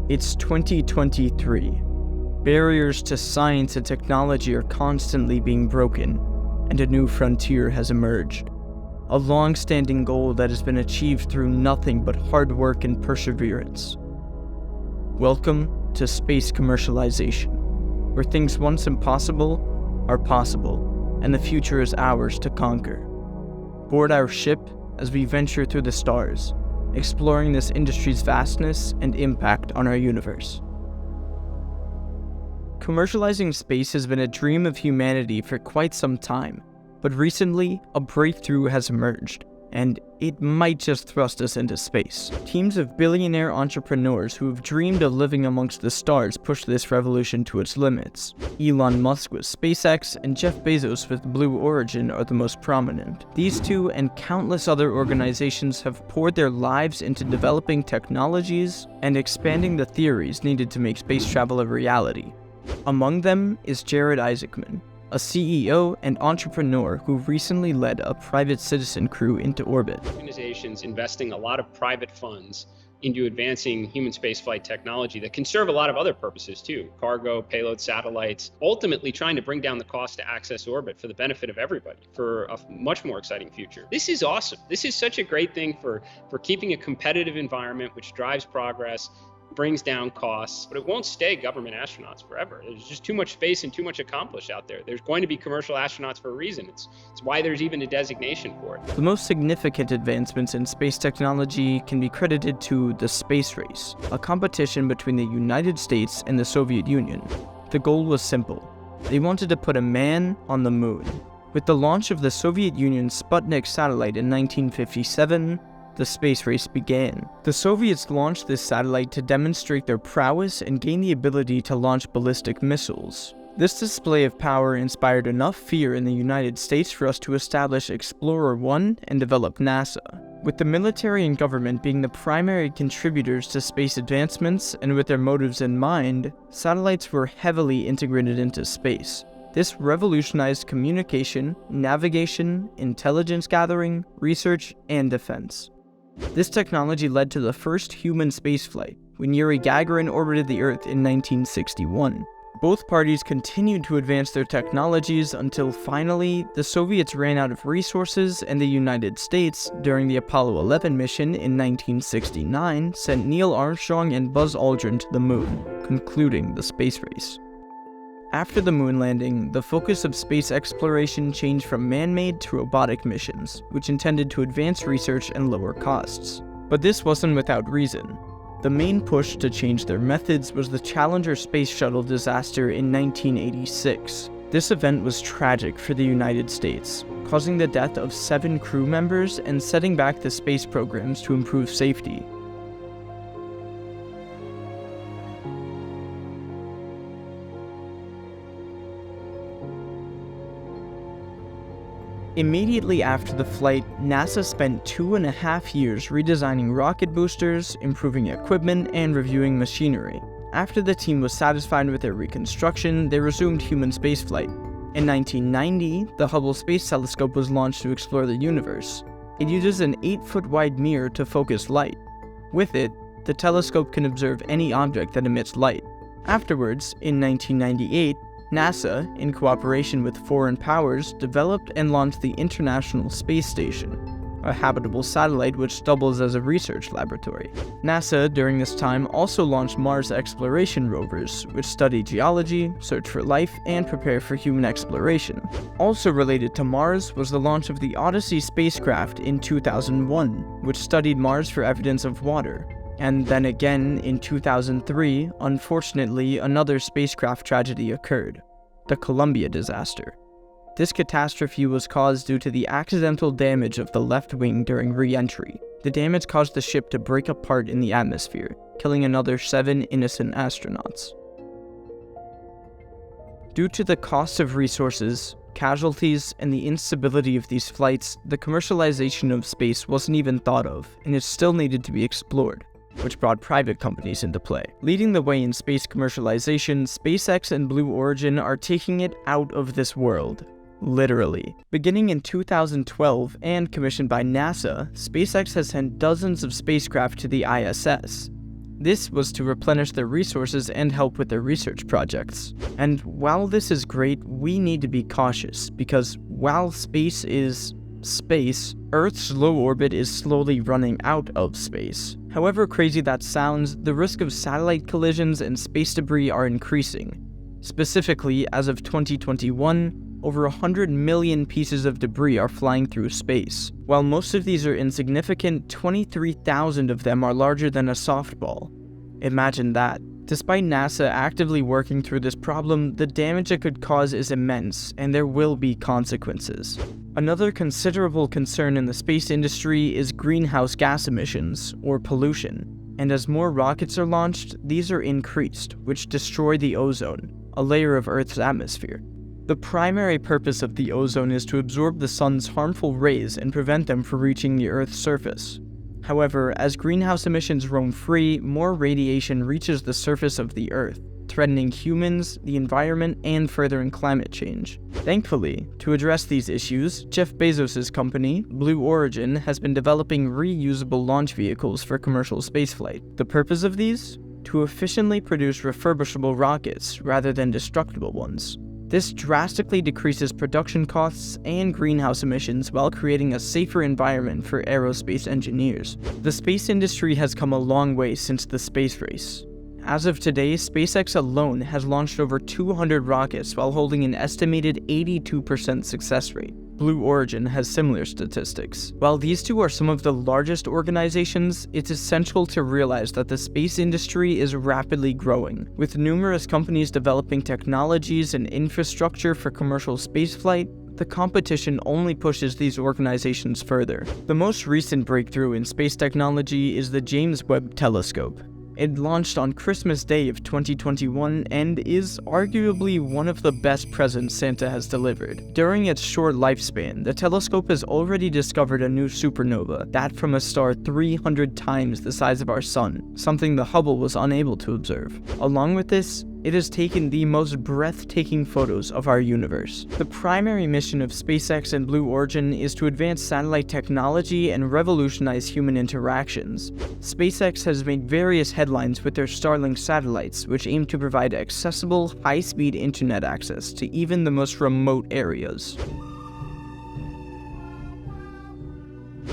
It's 2023. Barriers to science and technology are constantly being broken, and a new frontier has emerged. A long-standing goal that has been achieved through nothing but hard work and perseverance. Welcome to space commercialization, where things once impossible are possible, and the future is ours to conquer. Board our ship as we venture through the stars, exploring this industry's vastness and impact on our universe. Commercializing space has been a dream of humanity for quite some time, but recently, a breakthrough has emerged, and it might just thrust us into space. Teams of billionaire entrepreneurs who have dreamed of living amongst the stars push this revolution to its limits. Elon Musk with SpaceX and Jeff Bezos with Blue Origin are the most prominent. These two and countless other organizations have poured their lives into developing technologies and expanding the theories needed to make space travel a reality. Among them is Jared Isaacman, a CEO and entrepreneur who recently led a private citizen crew into orbit. Organizations investing a lot of private funds into advancing human spaceflight technology that can serve a lot of other purposes too. Cargo, payload satellites, ultimately trying to bring down the cost to access orbit for the benefit of everybody for a much more exciting future. This is awesome. This is such a great thing for keeping a competitive environment which drives progress, brings down costs, but it won't stay government astronauts forever. There's just too much space and too much accomplished out there. There's going to be commercial astronauts for a reason. It's why there's even a designation for it. The most significant advancements in space technology can be credited to the space race, a competition between the United States and the Soviet Union. The goal was simple. They wanted to put a man on the moon. With the launch of the Soviet Union's Sputnik satellite in 1957, the space race began. The Soviets launched this satellite to demonstrate their prowess and gain the ability to launch ballistic missiles. This display of power inspired enough fear in the United States for us to establish Explorer 1 and develop NASA. With the military and government being the primary contributors to space advancements and with their motives in mind, satellites were heavily integrated into space. This revolutionized communication, navigation, intelligence gathering, research, and defense. This technology led to the first human spaceflight, when Yuri Gagarin orbited the Earth in 1961. Both parties continued to advance their technologies until finally, the Soviets ran out of resources and the United States, during the Apollo 11 mission in 1969, sent Neil Armstrong and Buzz Aldrin to the moon, concluding the space race. After the moon landing, the focus of space exploration changed from man-made to robotic missions, which intended to advance research and lower costs. But this wasn't without reason. The main push to change their methods was the Challenger space shuttle disaster in 1986. This event was tragic for the United States, causing the death of 7 crew members and setting back the space programs to improve safety. Immediately after the flight, NASA spent 2.5 years redesigning rocket boosters, improving equipment, and reviewing machinery. After the team was satisfied with their reconstruction, they resumed human spaceflight. In 1990, the Hubble Space Telescope was launched to explore the universe. It uses an 8-foot-wide mirror to focus light. With it, the telescope can observe any object that emits light. Afterwards, in 1998, NASA, in cooperation with foreign powers, developed and launched the International Space Station, a habitable satellite which doubles as a research laboratory. NASA, during this time, also launched Mars exploration rovers, which study geology, search for life, and prepare for human exploration. Also related to Mars was the launch of the Odyssey spacecraft in 2001, which studied Mars for evidence of water. And then again, in 2003, unfortunately, another spacecraft tragedy occurred, the Columbia disaster. This catastrophe was caused due to the accidental damage of the left wing during re-entry. The damage caused the ship to break apart in the atmosphere, killing another 7 innocent astronauts. Due to the cost of resources, casualties, and the instability of these flights, the commercialization of space wasn't even thought of, and it still needed to be explored, which brought private companies into play. Leading the way in space commercialization, SpaceX and Blue Origin are taking it out of this world. Literally. Beginning in 2012 and commissioned by NASA, SpaceX has sent dozens of spacecraft to the ISS. This was to replenish their resources and help with their research projects. And while this is great, we need to be cautious, because while space is space, Earth's low orbit is slowly running out of space. However crazy that sounds, the risk of satellite collisions and space debris are increasing. Specifically, as of 2021, over 100 million pieces of debris are flying through space. While most of these are insignificant, 23,000 of them are larger than a softball. Imagine that. Despite NASA actively working through this problem, the damage it could cause is immense, and there will be consequences. Another considerable concern in the space industry is greenhouse gas emissions, or pollution. And as more rockets are launched, these are increased, which destroy the ozone, a layer of Earth's atmosphere. The primary purpose of the ozone is to absorb the sun's harmful rays and prevent them from reaching the Earth's surface. However, as greenhouse emissions roam free, more radiation reaches the surface of the Earth, threatening humans, the environment, and furthering climate change. Thankfully, to address these issues, Jeff Bezos' company, Blue Origin, has been developing reusable launch vehicles for commercial spaceflight. The purpose of these? To efficiently produce refurbishable rockets rather than destructible ones. This drastically decreases production costs and greenhouse emissions while creating a safer environment for aerospace engineers. The space industry has come a long way since the space race. As of today, SpaceX alone has launched over 200 rockets while holding an estimated 82% success rate. Blue Origin has similar statistics. While these two are some of the largest organizations, it's essential to realize that the space industry is rapidly growing, with numerous companies developing technologies and infrastructure for commercial spaceflight. The competition only pushes these organizations further. The most recent breakthrough in space technology is the James Webb Telescope. It launched on Christmas Day of 2021 and is arguably one of the best presents Santa has delivered. During its short lifespan, the telescope has already discovered a new supernova, that from a star 300 times the size of our Sun, something the Hubble was unable to observe. Along with this, it has taken the most breathtaking photos of our universe. The primary mission of SpaceX and Blue Origin is to advance satellite technology and revolutionize human interactions. SpaceX has made various headlines with their Starlink satellites, which aim to provide accessible, high-speed internet access to even the most remote areas.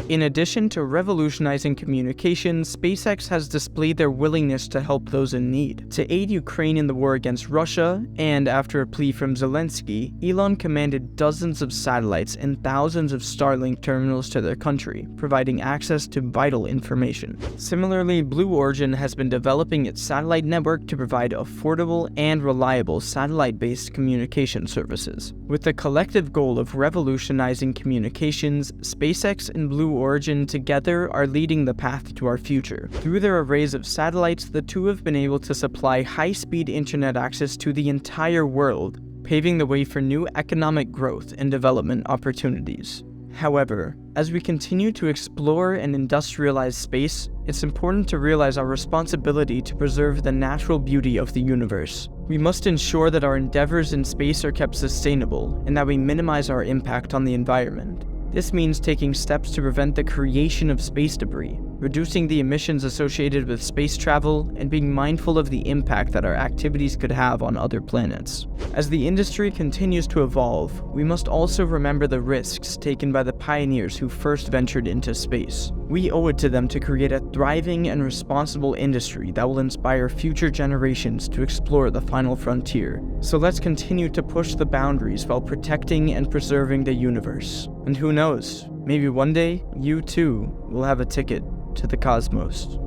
In addition to revolutionizing communication, SpaceX has displayed their willingness to help those in need. To aid Ukraine in the war against Russia, and after a plea from Zelensky, Elon commanded dozens of satellites and thousands of Starlink terminals to their country, providing access to vital information. Similarly, Blue Origin has been developing its satellite network to provide affordable and reliable satellite-based communication services. With the collective goal of revolutionizing communications, SpaceX and Blue Origin together are leading the path to our future. Through their arrays of satellites, the two have been able to supply high-speed internet access to the entire world, paving the way for new economic growth and development opportunities. However, as we continue to explore and industrialize space, it's important to realize our responsibility to preserve the natural beauty of the universe. We must ensure that our endeavors in space are kept sustainable and that we minimize our impact on the environment. This means taking steps to prevent the creation of space debris, reducing the emissions associated with space travel, and being mindful of the impact that our activities could have on other planets. As the industry continues to evolve, we must also remember the risks taken by the pioneers who first ventured into space. We owe it to them to create a thriving and responsible industry that will inspire future generations to explore the final frontier. So let's continue to push the boundaries while protecting and preserving the universe. And who knows, maybe one day, you too will have a ticket to the cosmos.